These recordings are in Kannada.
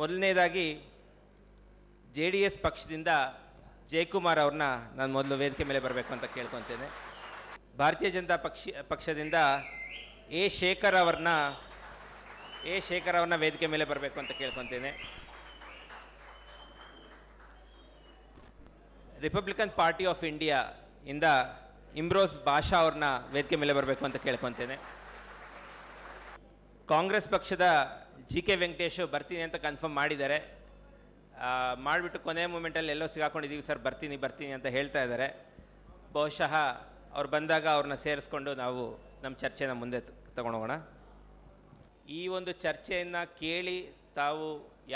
ಮೊದಲನೇದಾಗಿ JDS ಪಕ್ಷದಿಂದ ಜಯಕುಮಾರ್ ಅವ್ರನ್ನ ನಾನು ಮೊದಲು ವೇದಿಕೆ ಮೇಲೆ ಬರಬೇಕು ಅಂತ ಕೇಳ್ಕೊತೇನೆ. ಭಾರತೀಯ ಜನತಾ ಪಕ್ಷದಿಂದ ಶೇಖರ್ ಅವ್ರನ್ನ ವೇದಿಕೆ ಮೇಲೆ ಬರಬೇಕು ಅಂತ ಕೇಳ್ಕೊತೇನೆ. ರಿಪಬ್ಲಿಕನ್ ಪಾರ್ಟಿ ಆಫ್ ಇಂಡಿಯಾ ಇಂದ ಇಮ್ರೋಸ್ ಬಾಷಾ ಅವ್ರನ್ನ ವೇದಿಕೆ ಮೇಲೆ ಬರಬೇಕು ಅಂತ ಕೇಳ್ಕೊತೇನೆ. ಕಾಂಗ್ರೆಸ್ ಪಕ್ಷದ GK ವೆಂಕಟೇಶ್ ಬರ್ತೀನಿ ಅಂತ ಕನ್ಫರ್ಮ್ ಮಾಡಿದ್ದಾರೆ. ಮಾಡಿಬಿಟ್ಟು ಕೊನೆಯ ಮೂಮೆಂಟಲ್ಲಿ ಎಲ್ಲೋ ಸಿಗಾಕೊಂಡಿದ್ದೀವಿ ಸರ್, ಬರ್ತೀನಿ ಅಂತ ಹೇಳ್ತಾ ಇದ್ದಾರೆ. ಬಹುಶಃ ಅವ್ರು ಬಂದಾಗ ಅವ್ರನ್ನ ಸೇರಿಸ್ಕೊಂಡು ನಾವು ನಮ್ಮ ಚರ್ಚೆನ ಮುಂದೆ ತಗೊಂಡೋಗೋಣ. ಈ ಒಂದು ಚರ್ಚೆಯನ್ನು ಕೇಳಿ ತಾವು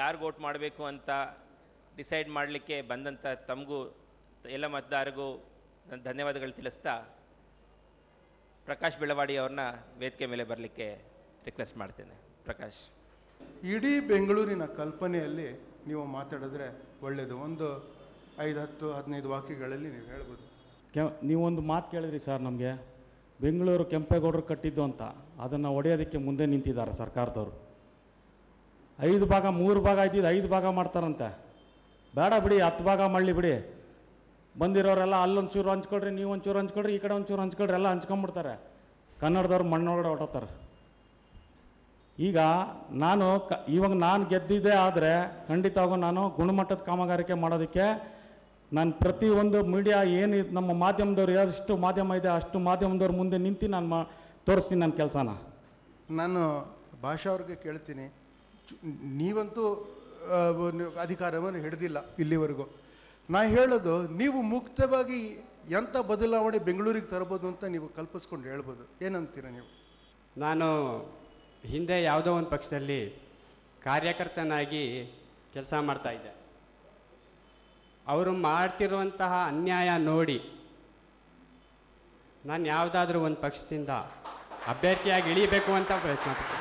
ಯಾರು ವೋಟ್ ಮಾಡಬೇಕು ಅಂತ ಡಿಸೈಡ್ ಮಾಡಲಿಕ್ಕೆ ಬಂದಂಥ ತಮಗೂ ಎಲ್ಲ ಮತದಾರರಿಗೂ ನಾನು ಧನ್ಯವಾದಗಳು ತಿಳಿಸ್ತಾ ಪ್ರಕಾಶ್ ಬೆಳವಾಡಿ ಅವ್ರನ್ನ ವೇದಿಕೆ ಮೇಲೆ ಬರಲಿಕ್ಕೆ ರಿಕ್ವೆಸ್ಟ್ ಮಾಡ್ತೇನೆ. ಪ್ರಕಾಶ್. ಇಡೀ ಬೆಂಗಳೂರಿನ ಕಲ್ಪನೆಯಲ್ಲಿ ನೀವು ಮಾತಾಡಿದ್ರೆ ಒಳ್ಳೆಯದು. ಒಂದು 5-10-15 ವಾಕ್ಯಗಳಲ್ಲಿ ನೀವು ಹೇಳ್ಬೋದು. ನೀವೊಂದು ಮಾತು ಕೇಳಿದ್ರಿ ಸರ್, ನಮಗೆ ಬೆಂಗಳೂರು ಕೆಂಪೇಗೌಡರು ಕಟ್ಟಿದ್ದು ಅಂತ, ಅದನ್ನು ಒಡೆಯೋದಕ್ಕೆ ಮುಂದೆ ನಿಂತಿದ್ದಾರೆ ಸರ್ಕಾರದವರು. 5 ಭಾಗ 3 ಭಾಗ ಆಯ್ತಿದ್ದು 5 ಭಾಗ ಮಾಡ್ತಾರಂತೆ. ಬೇಡ ಬಿಡಿ, 10 ಭಾಗ ಮಾಡಲಿ ಬಿಡಿ. ಬಂದಿರೋರೆಲ್ಲ ಅಲ್ಲೊಂಚೂರು ಹಂಚ್ಕೊಳ್ರಿ, ನೀವು ಒಂಚೂರು ಹಂಚ್ಕೊಳ್ರಿ, ಈ ಕಡೆ ಒಂಚೂರು ಹಂಚ್ಕೊಳ್ರಿ, ಎಲ್ಲ ಹಂಚ್ಕೊಂಡ್ಬಿಡ್ತಾರೆ. ಕನ್ನಡದವ್ರು ಮಣ್ಣೊಳಗಡೆ ಹೊಟ್ಟೋತಾರೆ. ಈಗ ಇವಾಗ ನಾನು ಗೆದ್ದಿದ್ದೆ ಆದರೆ ಖಂಡಿತವಾಗೂ ನಾನು ಗುಣಮಟ್ಟದ ಕಾಮಗಾರಿಕೆ ಮಾಡೋದಕ್ಕೆ ನಾನು ಪ್ರತಿಯೊಂದು ಮೀಡಿಯಾ ಏನು ನಮ್ಮ ಮಾಧ್ಯಮದವ್ರು ಎಷ್ಟು ಮಾಧ್ಯಮ ಇದೆ ಅಷ್ಟು ಮಾಧ್ಯಮದವ್ರ ಮುಂದೆ ನಿಂತು ನಾನು ತೋರಿಸ್ತೀನಿ ನನ್ನ ಕೆಲಸನ. ನಾನು ಭಾಷಾ ಅವ್ರಿಗೆ ಕೇಳ್ತೀನಿ, ನೀವಂತೂ ಅಧಿಕಾರವನ್ನು ಹಿಡಿದಿಲ್ಲ ಇಲ್ಲಿವರೆಗೂ. ನಾ ಹೇಳೋದು, ನೀವು ಮುಕ್ತವಾಗಿ ಎಂಥ ಬದಲಾವಣೆ ಬೆಂಗಳೂರಿಗೆ ತರ್ಬೋದು ಅಂತ ನೀವು ಕಲ್ಪಿಸ್ಕೊಂಡು ಹೇಳ್ಬೋದು. ಏನಂತೀರ ನೀವು? ನಾನು ಹಿಂದೆ ಯಾವುದೋ ಒಂದು ಪಕ್ಷದಲ್ಲಿ ಕಾರ್ಯಕರ್ತನಾಗಿ ಕೆಲಸ ಮಾಡ್ತಾ ಇದ್ದೆ. ಅವರು ಮಾಡ್ತಿರುವಂತಹ ಅನ್ಯಾಯ ನೋಡಿ ನಾನು ಯಾವುದಾದ್ರೂ ಒಂದು ಪಕ್ಷದಿಂದ ಅಭ್ಯರ್ಥಿಯಾಗಿ ಇಳಿಬೇಕು ಅಂತ ಪ್ರಯತ್ನ ಪಟ್ಟೆ.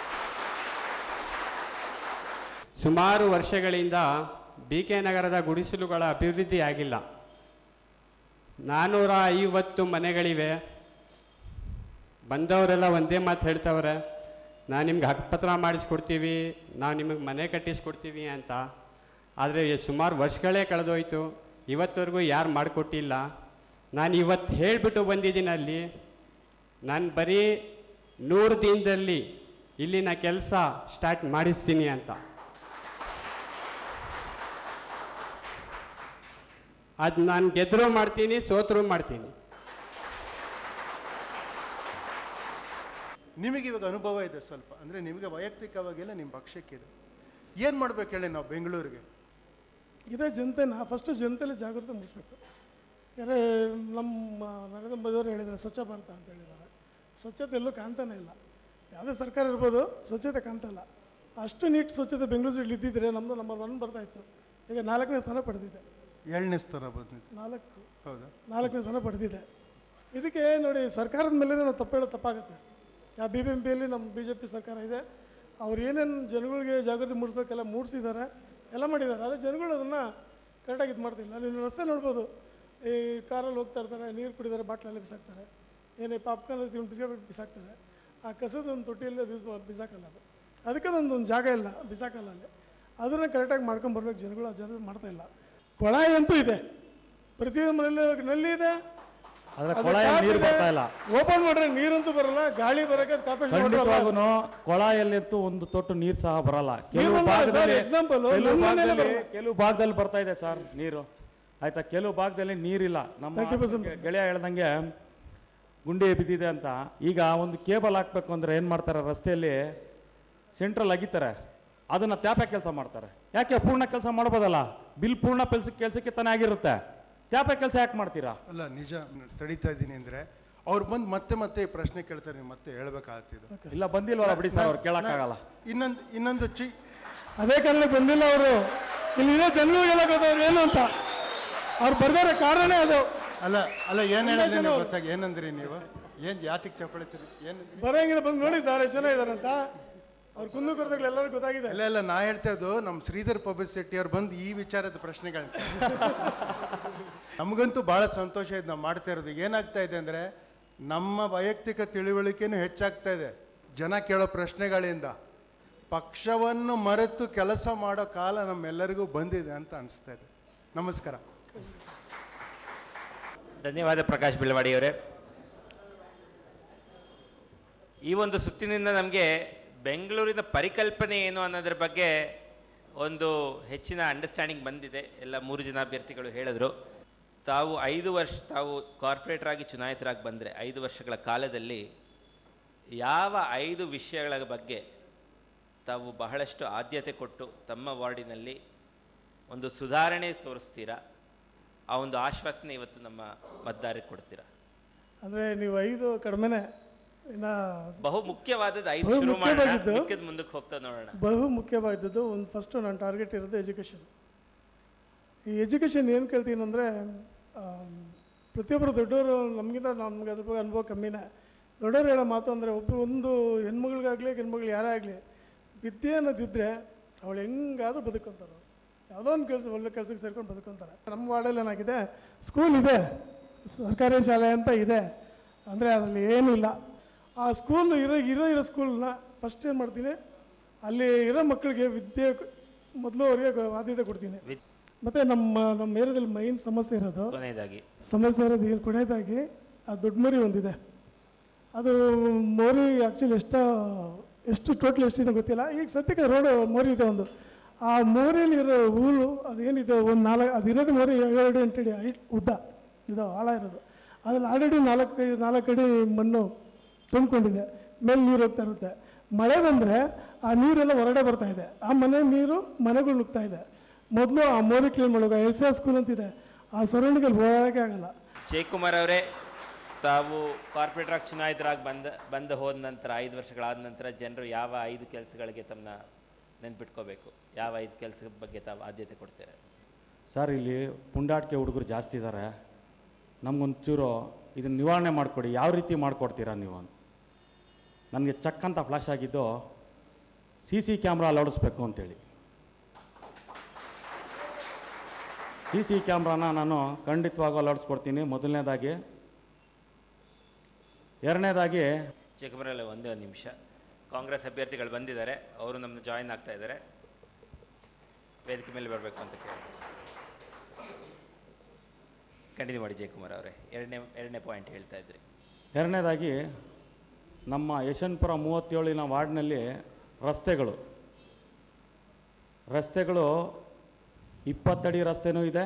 ಸುಮಾರು ವರ್ಷಗಳಿಂದ BK ನಗರದ ಗುಡಿಸಲುಗಳ ಅಭಿವೃದ್ಧಿ ಆಗಿಲ್ಲ. 450 ಮನೆಗಳಿವೆ. ಬಂದವರೆಲ್ಲ ಒಂದೇ ಮಾತು ಹೇಳ್ತವ್ರೆ, ನಾನು ನಿಮ್ಗೆ ಹಕ್ಕುಪತ್ರ ಮಾಡಿಸ್ಕೊಡ್ತೀವಿ, ನಾವು ನಿಮಗೆ ಮನೆ ಕಟ್ಟಿಸ್ಕೊಡ್ತೀವಿ ಅಂತ. ಆದರೆ ಸುಮಾರು ವರ್ಷಗಳೇ ಕಳೆದೋಯ್ತು, ಇವತ್ತವರೆಗೂ ಯಾರು ಮಾಡಿಕೊಟ್ಟಿಲ್ಲ. ನಾನು ಇವತ್ತು ಹೇಳಿಬಿಟ್ಟು ಬಂದಿದ್ದೀನಿ ಅಲ್ಲಿ, ನಾನು ಬರೀ 100 ದಿನದಲ್ಲಿ ಇಲ್ಲಿನ ಕೆಲಸ ಸ್ಟಾರ್ಟ್ ಮಾಡಿಸ್ತೀನಿ ಅಂತ. ಅದು ನಾನು ಗೆದ್ದರೂ ಮಾಡ್ತೀನಿ, ಸೋತರೂ ಮಾಡ್ತೀನಿ. ನಿಮಗೆ ಇವಾಗ ಅನುಭವ ಇದೆ ಸ್ವಲ್ಪ, ಅಂದರೆ ನಿಮಗೆ ವೈಯಕ್ತಿಕವಾಗಿಲ್ಲ, ನಿಮ್ಮ ಪಕ್ಷಕ್ಕಿದೆ. ಏನು ಮಾಡ್ಬೇಕು ಹೇಳಿ ನಾವು ಬೆಂಗಳೂರಿಗೆ? ಇದೇ ಜನತೆನ ಫಸ್ಟು ಜನತೆಯಲ್ಲಿ ಜಾಗೃತಿ ಮೂಡಿಸ್ಬೇಕು. ಯಾರೇ ನಮ್ಮ ನರೇಂದ್ರ ಮೋದಿಯವರು ಹೇಳಿದ್ದಾರೆ ಸ್ವಚ್ಛ ಭಾರತ ಅಂತ ಹೇಳಿದ್ದಾರೆ. ಸ್ವಚ್ಛತೆ ಎಲ್ಲೂ ಕಾಣ್ತಾನೆ ಇಲ್ಲ. ಯಾವುದೇ ಸರ್ಕಾರ ಇರ್ಬೋದು, ಸ್ವಚ್ಛತೆ ಕಾಣ್ತಾಯಿಲ್ಲ. ಅಷ್ಟು ನೀಟ್ ಸ್ವಚ್ಛತೆ ಬೆಂಗಳೂರಲ್ಲಿ ಇದ್ದಿದ್ರೆ ನಮ್ಮದು ನಂಬರ್ 1 ಬರ್ತಾಯಿತ್ತು. ಈಗ 4ನೇ ಸ್ಥಾನ ಪಡೆದಿದೆ. 7ನೇ ಸ್ಥಾನ ಬಂದಿದೆ. 4. ಹೌದಾ? 4ನೇ ಸ್ಥಾನ ಪಡೆದಿದೆ. ಇದಕ್ಕೆ ನೋಡಿ, ಸರ್ಕಾರದ ಮೇಲೆ ನಾವು ತಪ್ಪಾಗುತ್ತೆ. ಆ BBMPಯಲ್ಲಿ ನಮ್ಮ BJP ಸರ್ಕಾರ ಇದೆ. ಅವ್ರು ಏನೇನು ಜನಗಳಿಗೆ ಜಾಗೃತಿ ಮೂಡಿಸ್ಬೇಕೆಲ್ಲ ಮೂಡಿಸಿದ್ದಾರೆ, ಎಲ್ಲ ಮಾಡಿದ್ದಾರೆ. ಆದರೆ ಜನಗಳು ಅದನ್ನು ಕರೆಕ್ಟಾಗಿ ಇದು ಮಾಡ್ತಿಲ್ಲ. ನೀವು ರಸ್ತೆ ನೋಡ್ಬೋದು, ಈ ಕಾರಲ್ಲಿ ಹೋಗ್ತಾ ಇರ್ತಾರೆ, ನೀರು ಕುಡಿತಾರೆ, ಬಾಟ್ಲಲ್ಲಿ ಬಿಸಾಕ್ತಾರೆ, ಏನೇ ಪಾಪ್ಕಾರ್ನ್ ಬಿಸ್ಕೆಟ್ ಬಿಸಾಕ್ತಾರೆ. ಆ ಕಸದ ಒಂದು ತೊಟ್ಟಿಯಲ್ಲಿ ಬಿಸಾಕಲ್ಲ. ಅದಕ್ಕೆ ಒಂದು ಜಾಗ ಇಲ್ಲ, ಬಿಸಾಕಲ್ಲ ಅಲ್ಲಿ. ಅದನ್ನು ಕರೆಕ್ಟಾಗಿ ಮಾಡ್ಕೊಂಬರ್ಬೇಕು ಜನಗಳು. ಆ ಜನ ಮಾಡ್ತಾಯಿಲ್ಲ. ಕೊಳಾಯಿ ಅಂತೂ ಇದೆ, ಪ್ರತಿಯೊಂದು ಮನೆಯಲ್ಲಿ ನಲ್ಲಿ ಇದೆ, ಓಪನ್ ಮಾಡ್ರೆ ನೀರಂತೂ ಬರಲ್ಲ, ಗಾಳಿ ಬರಕ್ಕೆ ಕೊಳಾಯಲ್ಲಂತೂ ಒಂದು ತೊಟ್ಟು ನೀರು ಸಹ ಬರಲ್ಲ. ಕೆಲವು ಭಾಗದಲ್ಲಿ ಬರ್ತಾ ಇದೆ ಸರ್ ನೀರು, ಆಯ್ತಾ. ಕೆಲವು ಭಾಗದಲ್ಲಿ ನೀರಿಲ್ಲ. ನಮ್ಮ ಗೆಳೆಯ ಹೇಳ್ದಂಗೆ ಗುಂಡಿ ಬಿದ್ದಿದೆ ಅಂತ. ಈಗ ಒಂದು ಕೇಬಲ್ ಹಾಕ್ಬೇಕು ಅಂದ್ರೆ ಏನ್ ಮಾಡ್ತಾರೆ, ರಸ್ತೆಯಲ್ಲಿ ಸೆಂಟ್ರಲ್ ಅಗಿತಾರೆ, ಅದನ್ನ ತ್ಯಾಪೆ ಕೆಲಸ ಮಾಡ್ತಾರೆ. ಯಾಕೆ ಪೂರ್ಣ ಕೆಲಸ ಮಾಡ್ಬೋದಲ್ಲ? ಬಿಲ್ ಪೂರ್ಣ ಕೆಲಸಕ್ಕೆ ತಾನೇ ಆಗಿರುತ್ತೆ, ತ್ಯಾಪೆ ಕೆಲಸ ಯಾಕೆ ಮಾಡ್ತೀರಾ? ಅಲ್ಲ, ನಿಜ ತಡೀತಾ ಇದ್ದೀನಿ ಅಂದ್ರೆ ಅವ್ರು ಬಂದು ಮತ್ತೆ ಈ ಪ್ರಶ್ನೆ ಕೇಳ್ತಾರೆ, ನೀವು ಮತ್ತೆ ಹೇಳ್ಬೇಕಾಗ್ತಿದೆ. ಇಲ್ಲ, ಬಂದಿಲ್ವಲ್ಲ ಬಿಡಿ ಸರ್, ಅವ್ರು ಕೇಳಕ್ಕಾಗಲ್ಲ. ಇನ್ನೊಂದು ಅದೇ ಕಾರಣಕ್ಕೆ ಬಂದಿಲ್ಲ ಅವರು. ಇಲ್ಲಿ ಜನಗಳಿಗೆಲ್ಲ ಗೊತ್ತವ್ರು ಏನು ಅಂತ, ಅವ್ರು ಬರ್ದಾರ ಕಾರಣ ಅದು. ಅಲ್ಲ ಏನ್ ಹೇಳಿದ್ರೆ ಗೊತ್ತಾಗಿ ಏನಂದ್ರಿ ನೀವು? ಏನ್ ಜಾತಿಗೆ ಚಪ್ಪಳಿತೀರಿ? ಏನು ಬರೋಂಗಿಲ್ಲ, ಬಂದು ನೋಡಿ ಸರ್ ಎಷ್ಟು ಜನ ಇದಾರಂತ. ಅವ್ರ ಕುಂದುಕೊರತೆಗಳು ಎಲ್ಲರಿಗೂ ಗೊತ್ತಾಗಿದೆ. ಇಲ್ಲ, ನಾ ಹೇಳ್ತಾ ಇದ್ದು ನಮ್ಮ ಶ್ರೀಧರ್ ಪಬ್ಲಿಸಿಟಿ ಅವ್ರು ಬಂದು ಈ ವಿಚಾರದ ಪ್ರಶ್ನೆಗಳ ನಮಗಂತೂ ಬಹಳ ಸಂತೋಷ ಇದೆ. ನಾವು ಮಾಡ್ತಾ ಇರೋದು ಏನಾಗ್ತಾ ಇದೆ ಅಂದ್ರೆ, ನಮ್ಮ ವೈಯಕ್ತಿಕ ತಿಳುವಳಿಕೆನೂ ಹೆಚ್ಚಾಗ್ತಾ ಇದೆ ಜನ ಕೇಳೋ ಪ್ರಶ್ನೆಗಳಿಂದ. ಪಕ್ಷವನ್ನು ಮರೆತು ಕೆಲಸ ಮಾಡೋ ಕಾಲ ನಮ್ಮೆಲ್ಲರಿಗೂ ಬಂದಿದೆ ಅಂತ ಅನಿಸ್ತಾ ಇದೆ. ನಮಸ್ಕಾರ. ಧನ್ಯವಾದ ಪ್ರಕಾಶ್ ಬೆಳವಾಡಿಯವರೇ. ಈ ಒಂದು ಸುತ್ತಿನಿಂದ ನಮಗೆ ಬೆಂಗಳೂರಿನ ಪರಿಕಲ್ಪನೆ ಏನು ಅನ್ನೋದ್ರ ಬಗ್ಗೆ ಒಂದು ಹೆಚ್ಚಿನ ಅಂಡರ್ಸ್ಟ್ಯಾಂಡಿಂಗ್ ಬಂದಿದೆ. ಎಲ್ಲ 3 ಜನ ಅಭ್ಯರ್ಥಿಗಳು ಹೇಳಿದ್ರು. ತಾವು 5 ವರ್ಷ ತಾವು ಕಾರ್ಪೊರೇಟರ್ ಆಗಿ ಚುನಾಯಿತರಾಗಿ ಬಂದರೆ 5 ವರ್ಷಗಳ ಕಾಲದಲ್ಲಿ ಯಾವ 5 ವಿಷಯಗಳ ಬಗ್ಗೆ ತಾವು ಬಹಳಷ್ಟು ಆದ್ಯತೆ ಕೊಟ್ಟು ತಮ್ಮ ವಾರ್ಡಿನಲ್ಲಿ ಒಂದು ಸುಧಾರಣೆ ತೋರಿಸ್ತೀರಾ? ಆ ಒಂದು ಆಶ್ವಾಸನೆ ಇವತ್ತು ನಮ್ಮ ಮತದಾರರಿಗೆ ಕೊಡ್ತೀರಾ? ಅಂದರೆ ನೀವು 5 ಕಡಿಮೆನೆ, ಇನ್ನು ಬಹು ಮುಖ್ಯವಾದದ್ದು 5 ಶುರು ಮಾಡೋಣ, ಮಿಕ್ಕಿದ್ದು ಮುಂದಕ್ಕೆ ಹೋಗ್ತಾ ನೋಡೋಣ. ಬಹು ಮುಖ್ಯವಾದದ್ದು ಒಂದು ಫಸ್ಟು ನನ್ನ ಟಾರ್ಗೆಟ್ ಇರೋದು ಎಜುಕೇಷನ್. ಈ ಎಜುಕೇಷನ್ ಏನು ಕೇಳ್ತೀನಿ ಅಂದರೆ, ಪ್ರತಿಯೊಬ್ಬರು ದೊಡ್ಡವರು ನಮಗಿಂತ ನಮ್ಗೆ ಅದ್ರ ಬಗ್ಗೆ ಅನುಭವ ಕಮ್ಮಿನೇ. ದೊಡ್ಡವರು ಹೇಳೋ ಮಾತು ಅಂದರೆ, ಒಂದು ಹೆಣ್ಮಗಳಿಗಾಗಲಿ ಗಂಡ್ಮಗಳು ಯಾರೇ ಆಗಲಿ ವಿದ್ಯೆ ಅನ್ನೋದಿದ್ದರೆ ಅವಳು ಹೆಂಗಾದ್ರೂ ಬದುಕೊಂತಾರೆ. ಯಾವುದೋ ಒಂದು ಕೆಲಸ ಒಳ್ಳೆ ಕೆಲಸಕ್ಕೆ ಸೇರ್ಕೊಂಡು ಬದುಕೊಂತಾರೆ. ನಮ್ಮ ವಾರ್ಡಲ್ಲಿ ಏನಾಗಿದೆ, ಸ್ಕೂಲ್ ಇದೆ, ಸರ್ಕಾರಿ ಶಾಲೆ ಅಂತ ಇದೆ, ಅಂದರೆ ಅದರಲ್ಲಿ ಏನಿಲ್ಲ. ಆ ಸ್ಕೂಲ್ ಇರೋ ಸ್ಕೂಲ್ನ ಫಸ್ಟ್ ಏನು ಮಾಡ್ತೀನಿ, ಅಲ್ಲಿ ಇರೋ ಮಕ್ಕಳಿಗೆ ವಿದ್ಯೆ ಮೊದಲು ಅವರಿಗೆ ಆದ್ಯತೆ ಕೊಡ್ತೀನಿ. ಮತ್ತು ನಮ್ಮ ಏರಿಯಾದಲ್ಲಿ ಮೈನ್ ಸಮಸ್ಯೆ ಇರೋದು ಏನು ಕೊನೆಯದಾಗಿ ಆ ದೊಡ್ಡ ಮೋರಿ ಒಂದಿದೆ. ಅದು ಮೋರಿ ಆ್ಯಕ್ಚುಲಿ ಎಷ್ಟು ಟೋಟಲ್ ಎಷ್ಟಿದೆ ಗೊತ್ತಿಲ್ಲ. ಈಗ ಸದ್ಯಕ್ಕೆ ರೋಡ್ ಮೋರಿ ಇದೆ ಒಂದು. ಆ ಮೋರಿಯಲ್ಲಿ ಇರೋ ಹೂಳು ಅದೇನಿದೆ ಒಂದು 4 ಅದಿರೋದು ಮೋರಿ 7 ಅಡಿ ಹೈಟ್ ಉದ್ದ ಇದು ಆಳ ಇರೋದು. ಅದ್ರಲ್ಲಿ ಆಲ್ರೆಡಿ 4 ಅಡಿ ಮಣ್ಣು ತುಂಬಿಕೊಂಡಿದೆ. ಮೇಲೆ ನೀರು ಹೋಗ್ತಾ ಇರುತ್ತೆ. ಮಳೆ ಬಂದರೆ ಆ ನೀರೆಲ್ಲ ಹೊರಗಡೆ ಬರ್ತಾ ಇದೆ. ಆ ಮನೆ ನೀರು ಮನೆಗಳು ನುಗ್ತಾ ಇದೆ. ಮೊದಲು ಆ ಮೋರಿ ಕ್ಲೀನ್ ಮಾಡೋಕೆ ಎಲ್ಸಾ ಸ್ಕೂಲ್ ಅಂತಿದೆ, ಆ ಸರೌಂಡಿಂಗಲ್ಲಿ ಹೋಗೋಕ್ಕೆ ಆಗಲ್ಲ. ಜಯಕುಮಾರ್ ಅವರೇ, ತಾವು ಕಾರ್ಪೊರೇಟರ್ ಆಗಿ ಚುನಾಯಿತರಾಗಿ ಬಂದು ಹೋದ ನಂತರ 5 ವರ್ಷಗಳಾದ ನಂತರ ಜನರು ಯಾವ 5 ಕೆಲಸಗಳಿಗೆ ತಮ್ಮನ್ನ ನೆನ್ಪಿಟ್ಕೋಬೇಕು? ಯಾವ 5 ಕೆಲಸದ ಬಗ್ಗೆ ತಾವು ಆದ್ಯತೆ ಕೊಡ್ತೀರಾ? ಸರ್, ಇಲ್ಲಿ ಪುಂಡಾಟಿಕೆ ಹುಡುಗರು ಜಾಸ್ತಿ ಇದ್ದಾರೆ. ನಮಗೊಂಚೂರು ಇದನ್ನ ನಿವಾರಣೆ ಮಾಡಿಕೊಡಿ. ಯಾವ ರೀತಿ ಮಾಡಿಕೊಡ್ತೀರಾ ನೀವು? ನನಗೆ ಚಕ್ ಅಂತ ಫ್ಲಾಶ್ ಆಗಿದ್ದು CC ಕ್ಯಾಮ್ರಾ ಅಳವಡಿಸ್ಬೇಕು ಅಂತೇಳಿ. CC ಕ್ಯಾಮ್ರಾನ ನಾನು ಖಂಡಿತವಾಗೂ ಅಳವಡಿಸ್ಕೊಡ್ತೀನಿ, ಮೊದಲನೇದಾಗಿ. ಎರಡನೇದಾಗಿ, ಜಯಕುಮಾರ್ ಒಂದೇ ಒಂದು ನಿಮಿಷ, ಕಾಂಗ್ರೆಸ್ ಅಭ್ಯರ್ಥಿಗಳು ಬಂದಿದ್ದಾರೆ, ಅವರು ನಮ್ಮನ್ನು ಜಾಯಿನ್ ಆಗ್ತಾ ಇದ್ದಾರೆ, ವೇದಿಕೆ ಮೇಲೆ ಬರಬೇಕು ಅಂತ ಕೇಳಿ. ಕಂಟಿನ್ಯೂ ಮಾಡಿ ಜಯಕುಮಾರ್ ಅವರೇ. ಎರಡನೇ ಪಾಯಿಂಟ್ ಹೇಳ್ತಾ ಇದ್ರಿ. ಎರಡನೇದಾಗಿ, ನಮ್ಮ ಯಶವಂತಪುರ 37ನ ವಾರ್ಡ್ನಲ್ಲಿ ರಸ್ತೆಗಳು 20 ಅಡಿ ರಸ್ತೆನೂ ಇದೆ,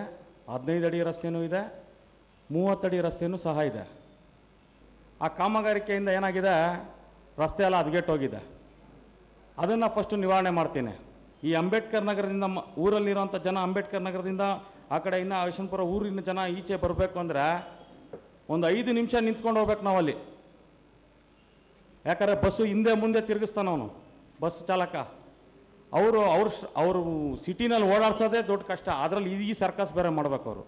15 ಅಡಿ ರಸ್ತೆನೂ ಇದೆ, 30 ಅಡಿ ರಸ್ತೆನೂ ಸಹ ಇದೆ. ಆ ಕಾಮಗಾರಿಕೆಯಿಂದ ಏನಾಗಿದೆ, ರಸ್ತೆ ಎಲ್ಲ ಹದಗೆಟ್ಟೋಗಿದೆ. ಅದನ್ನು ಫಸ್ಟು ನಿವಾರಣೆ ಮಾಡ್ತೀನಿ. ಈ ಅಂಬೇಡ್ಕರ್ ನಗರದಿಂದ ಊರಲ್ಲಿರೋಂಥ ಜನ ಅಂಬೇಡ್ಕರ್ ನಗರದಿಂದ ಆ ಕಡೆ ಇನ್ನು ಯಶವಂತಪುರ ಊರಿನ ಜನ ಈಚೆ ಬರಬೇಕು ಅಂದರೆ ಒಂದು 5 ನಿಮಿಷ ನಿಂತ್ಕೊಂಡು ಹೋಗ್ಬೇಕು ನಾವಲ್ಲಿ. ಯಾಕಂದರೆ ಬಸ್ಸು ಹಿಂದೆ ಮುಂದೆ ತಿರುಗಿಸ್ತಾನವನು ಬಸ್ ಚಾಲಕ. ಅವರು ಸಿಟಿನಲ್ಲಿ ಓಡಾಡ್ಸೋದೇ ದೊಡ್ಡ ಕಷ್ಟ. ಅದರಲ್ಲಿ ಈ ಸರ್ಕಸ್ ಬೇರೆ ಮಾಡ್ಬೇಕು ಅವರು.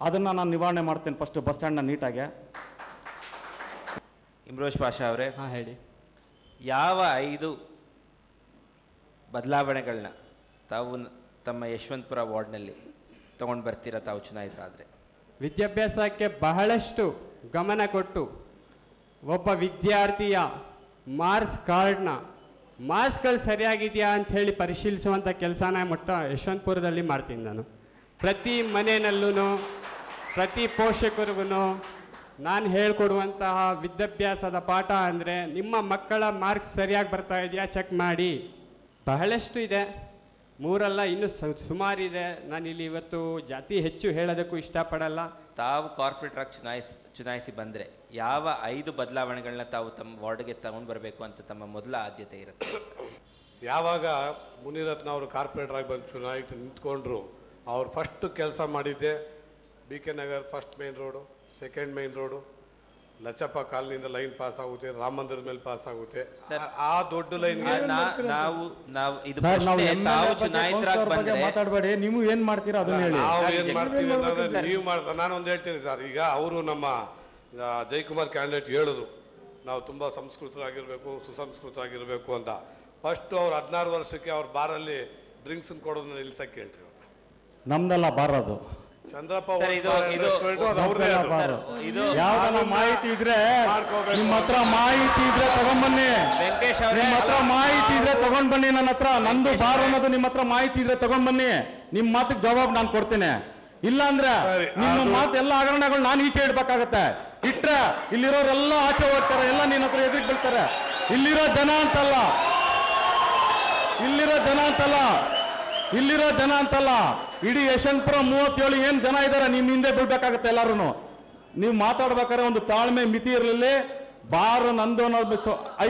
ಅದನ್ನು ನಾನು ನಿವಾರಣೆ ಮಾಡ್ತೇನೆ ಫಸ್ಟ್ ಬಸ್ ಸ್ಟ್ಯಾಂಡ್ನ ನೀಟಾಗೆ. ಇಮ್ರೋಜ್ ಪಾಷಾ ಅವರೇ, ಹಾಂ ಹೇಳಿ. ಯಾವ 5 ಬದಲಾವಣೆಗಳನ್ನ ತಾವು ತಮ್ಮ ಯಶವಂತಪುರ ವಾರ್ಡ್ನಲ್ಲಿ ತಗೊಂಡು ಬರ್ತೀರಾ ತಾವು ಚುನಾಯಿತರಾದರೆ? ವಿದ್ಯಾಭ್ಯಾಸಕ್ಕೆ ಬಹಳಷ್ಟು ಗಮನ ಕೊಟ್ಟು ಒಬ್ಬ ವಿದ್ಯಾರ್ಥಿಯ ಮಾರ್ಕ್ಸ್ಗಳು ಸರಿಯಾಗಿದೆಯಾ ಅಂತ ಹೇಳಿ ಪರಿಶೀಲಿಸುವಂಥ ಕೆಲಸನ ಯಶವಂತಪುರದಲ್ಲಿ ಮಾಡ್ತೀನಿ ನಾನು. ಪ್ರತಿ ಮನೆಯಲ್ಲೂ ಪ್ರತಿ ಪೋಷಕರಿಗೂ ನಾನು ಹೇಳ್ಕೊಡುವಂತಹ ವಿದ್ಯಾಭ್ಯಾಸದ ಪಾಠ ಅಂದರೆ, ನಿಮ್ಮ ಮಕ್ಕಳ ಮಾರ್ಕ್ಸ್ ಸರಿಯಾಗಿ ಬರ್ತಾ ಇದೆಯಾ ಚೆಕ್ ಮಾಡಿ. ಬಹಳಷ್ಟು ಇದೆ, 3 ಅಲ್ಲ, ಇನ್ನೂ ಸುಮಾರಿದೆ. ನಾನಿಲ್ಲಿ ಇವತ್ತು ಜಾತಿ ಹೆಚ್ಚು ಹೇಳೋದಕ್ಕೂ ಇಷ್ಟಪಡಲ್ಲ. ತಾವು ಕಾರ್ಪೊರೇಟರ್ ಆಗಿ ಚುನಾಯಿಸಿ ಬಂದರೆ ಯಾವ 5 ಬದಲಾವಣೆಗಳನ್ನ ತಾವು ತಮ್ಮ ವಾರ್ಡ್ಗೆ ತಗೊಂಡು ಬರಬೇಕು ಅಂತ ತಮ್ಮ ಮೊದಲ ಆದ್ಯತೆ ಇರುತ್ತೆ? ಯಾವಾಗ ಮುನಿರತ್ನ ಅವರು ಕಾರ್ಪೊರೇಟರ್ ಆಗಿ ಬಂದು ಚುನಾಯಿತ ನಿಂತ್ಕೊಂಡ್ರು, ಅವ್ರು ಫಸ್ಟ್ ಕೆಲಸ ಮಾಡಿದ್ದೆ BK Nagar first main road, second main road, Lachappa ಕಾಲನಿಂದ ಲೈನ್ ಪಾಸ್ ಆಗುತ್ತೆ, ರಾಮ ಮಂದಿರದ ಮೇಲೆ ಪಾಸ್ ಆಗುತ್ತೆ. ಆ ದೊಡ್ಡ ಲೈನ್ ಮಾತಾಡಬೇಡಿ, ನೀವು ಏನ್ ಮಾಡ್ತೀರಾ ಅದನ್ನ ಹೇಳಿ. ನಾವು ಏನ್ ಮಾಡ್ತೀವಿ ಅಂತಂದ್ರೆ ನೀವು ನಾನೊಂದು ಹೇಳ್ತೀನಿ ಸರ್. ಈಗ ಅವರು ನಮ್ಮ ಜಯಕುಮಾರ್ ಕ್ಯಾಂಡಿಡೇಟ್ ಹೇಳಿದ್ರು, ನಾವು ತುಂಬಾ ಸಂಸ್ಕೃತರಾಗಿರ್ಬೇಕು, ಸುಸಂಸ್ಕೃತರಾಗಿರ್ಬೇಕು ಅಂತ. ಫಸ್ಟ್ ಅವ್ರು 16 ವರ್ಷಕ್ಕೆ ಅವ್ರ ಬಾರಲ್ಲಿ ಡ್ರಿಂಕ್ಸ್ ಕೊಡೋದನ್ನ ನಿಲ್ಸಕ್ಕೆ ಹೇಳ್ರಿ. ನಮ್ದೆಲ್ಲ ಬಾರದು ಚಂದ್ರಪ್ಪ ಯಾವ್ದನ್ನ ಮಾಹಿತಿ ಇದ್ರೆ ನಿಮ್ಮ ಹತ್ರ ಮಾಹಿತಿ ಇದ್ರೆ ತಗೊಂಬನ್ನಿ. ವೆಂಕಟೇಶ್ ಅವರೇ, ನಿಮ್ಮ ಹತ್ರ ಮಾಹಿತಿ ಇದ್ರೆ ತಗೊಂಡ್ ಬನ್ನಿ ನನ್ನ ಹತ್ರ. ನಂದು ಬಾರ್ ಅನ್ನೋದು ನಿಮ್ಮ ಹತ್ರ ಮಾಹಿತಿ ಇದ್ರೆ ತಗೊಂಡ್ ಬನ್ನಿ. ನಿಮ್ ಮಾತಿಗೆ ಜವಾಬ್ ನಾನು ಕೊಡ್ತೇನೆ. ಇಲ್ಲ ಅಂದ್ರೆ ನಿಮ್ಮ ಮಾತು ಎಲ್ಲ ಹಗರಣಗಳು ನಾನು ಈಚೆ ಇಡ್ಬೇಕಾಗತ್ತೆ. ಇಟ್ರೆ ಇಲ್ಲಿರೋರೆಲ್ಲ ಆಚೆ ಹೋಗ್ತಾರೆ, ಎಲ್ಲ ನಿನ್ನ ಹತ್ರ ಎದುರಿಗೆ ಬೀಳ್ತಾರೆ. ಇಲ್ಲಿರೋ ಜನ ಅಂತಲ್ಲ, ಇಲ್ಲಿರೋ ಜನ ಅಂತಲ್ಲ, ಇಡೀ ಯಶವಂತಪುರ 37 ಏನ್ ಜನ ಇದ್ದಾರೆ, ನಿಮ್ ಹಿಂದೆ ಬೀಳ್ಬೇಕಾಗತ್ತೆ ಎಲ್ಲಾರು. ನೀವು ಮಾತಾಡ್ಬೇಕಾದ್ರೆ ಒಂದು ತಾಳ್ಮೆ ಮಿತಿ ಇರಲಿಲ್ಲ. ಬಾರ್ ನಂದು ಅನ್ನೋದು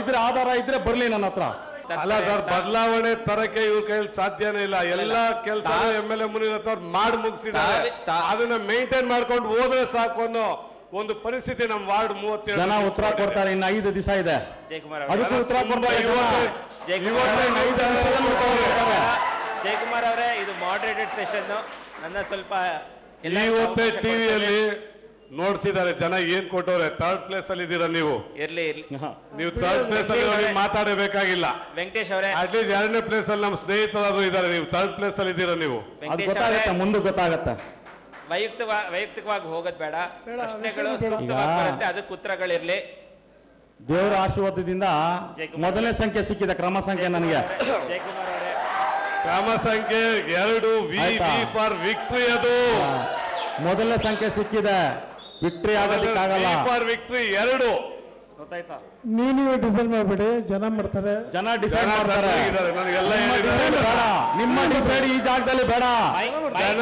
ಇದ್ರೆ ಆಧಾರ ಇದ್ರೆ ಬರ್ಲಿ ನನ್ನ ಹತ್ರ. ಅಲ್ಲ ಸರ್, ಬದಲಾವಣೆ ತರಕ್ಕೆ ಇವ್ರ ಕೈಯಲ್ಲಿ ಸಾಧ್ಯನೇ ಇಲ್ಲ. ಎಲ್ಲ ಕೆಲಸ MLA ಮುನಿರತ್ನ ಅವ್ರು ಮಾಡಿ ಮುಗಿಸಿದ್ದಾರೆ. ಅದನ್ನ ಮೇಂಟೈನ್ ಮಾಡ್ಕೊಂಡು ಹೋದ್ರೆ ಸಾಕು ಅನ್ನೋ ಒಂದು ಪರಿಸ್ಥಿತಿ ನಮ್ಮ ವಾರ್ಡ್ 37 ಜನ ಉತ್ತರ ಕೊಡ್ತಾರೆ. ಇನ್ನು 5 ದಿವಸ ಇದೆ, ಜಯಕುಮಾರ್ ಅದಕ್ಕೂ ಉತ್ತರ ಕೊಡ್ತಾರೆ. ಜಯಕುಮಾರ್ ಅವರೇ, ಇದು ಮಾಡರೇಟೆಡ್ ಸೆಷನ್. ನನ್ನ ಸ್ವಲ್ಪ ಇವತ್ತೇ ಟಿವಿಯಲ್ಲಿ ನೋಡ್ಸಿದ್ದಾರೆ ಜನ ಏನ್ ಕೊಟ್ಟವ್ರೆ. 3rd ಪ್ಲೇಸ್ ಅಲ್ಲಿ ಇದ್ದೀರಾ ನೀವು. ಇರ್ಲಿ ನೀವು 3rd ಪ್ಲೇಸ್ ಅಲ್ಲಿ ಮಾತಾಡಬೇಕಾಗಿಲ್ಲ. ವೆಂಕಟೇಶ್ ಅವರೇ, ಅಟ್ಲೀಸ್ಟ್ 2ನೇ ಪ್ಲೇಸ್ ಅಲ್ಲಿ ನಮ್ಮ ಸ್ನೇಹಿತರಾದ್ರು ಇದ್ದಾರೆ. ನೀವು 3rd ಪ್ಲೇಸ್ ಅಲ್ಲಿ ಇದ್ದೀರಾ ನೀವು. ಅದು ಗೊತ್ತಾಗತ್ತೆ, ಮುಂದೆ ಗೊತ್ತಾಗತ್ತೆ. ವೈಯಕ್ತಿಕವಾಗಿ ಹೋಗೋದ್ ಬೇಡ. ಪ್ರಶ್ನೆಗಳು ಸೂಕ್ತವಾಗಿ ಬರುತ್ತೆ, ಅದಕ್ಕೆ ಉತ್ತರಗಳಿರ್ಲಿ. ದೇವರ ಆಶೀರ್ವಾದದಿಂದ ಮೊದಲನೇ ಸಂಖ್ಯೆ ಸಿಕ್ಕಿದೆ, ಕ್ರಮ ಸಂಖ್ಯೆ ನನಗೆ. ಜಯಕುಮಾರ್ ಅವರೇ, ಕ್ರಮ ಸಂಖ್ಯೆ 2 ವಿ ಫಾರ್ ವಿಕ್ಟ್ರಿ. ಅದು ಮೊದಲನೇ ಸಂಖ್ಯೆ ಸಿಕ್ಕಿದೆ, ವಿಕ್ಟ್ರಿ ಆಗೋದಕ್ಕಾಗಲ್ಲ. For victory 2. ಗೊತ್ತಾಯ್ತಾ? ನೀನು ಡಿಸೈಡ್ ಮಾಡ್ಬೇಡಿ, ಜನ ಮಾಡ್ತಾರೆ. ಜನ ಡಿಸೈಡ್ ಮಾಡ್ತಾರೆ. ನನಗೆಲ್ಲ ಬೇಡ, ನಿಮ್ಮ ಡಿಸೈಡ್ ಈ ಜಾಗದಲ್ಲಿ ಬೇಡ. ಜನ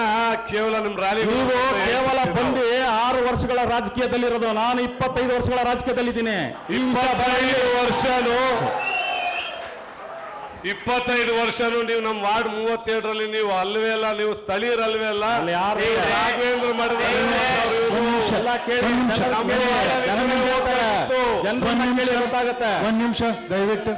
ಕೇವಲ ನಿಮ್ ರ್ಯಾಲಿ. ನೀವು ಕೇವಲ ಬಂದು 6 ವರ್ಷಗಳ ರಾಜಕೀಯದಲ್ಲಿರೋದು, ನಾನು 25 ವರ್ಷಗಳ ರಾಜಕೀಯದಲ್ಲಿದ್ದೀನಿ. 25 ವರ್ಷನೂ ನೀವು ನಮ್ಮ ವಾರ್ಡ್ 37ರಲ್ಲಿ ನೀವು ಅಲ್ವೇ ಅಲ್ಲ, ನೀವು ಸ್ಥಳೀಯರಲ್ವೇ ಅಲ್ಲ. ರಾಘವೇಂದ್ರ ಎಲ್ಲ ಕೇಳಿ ಜನರನ್ನ ಕೇಳಿ ಗೊತ್ತಾಗತ್ತೆ. ಒಂದು ನಿಮಿಷ ದಯವಿಟ್ಟು.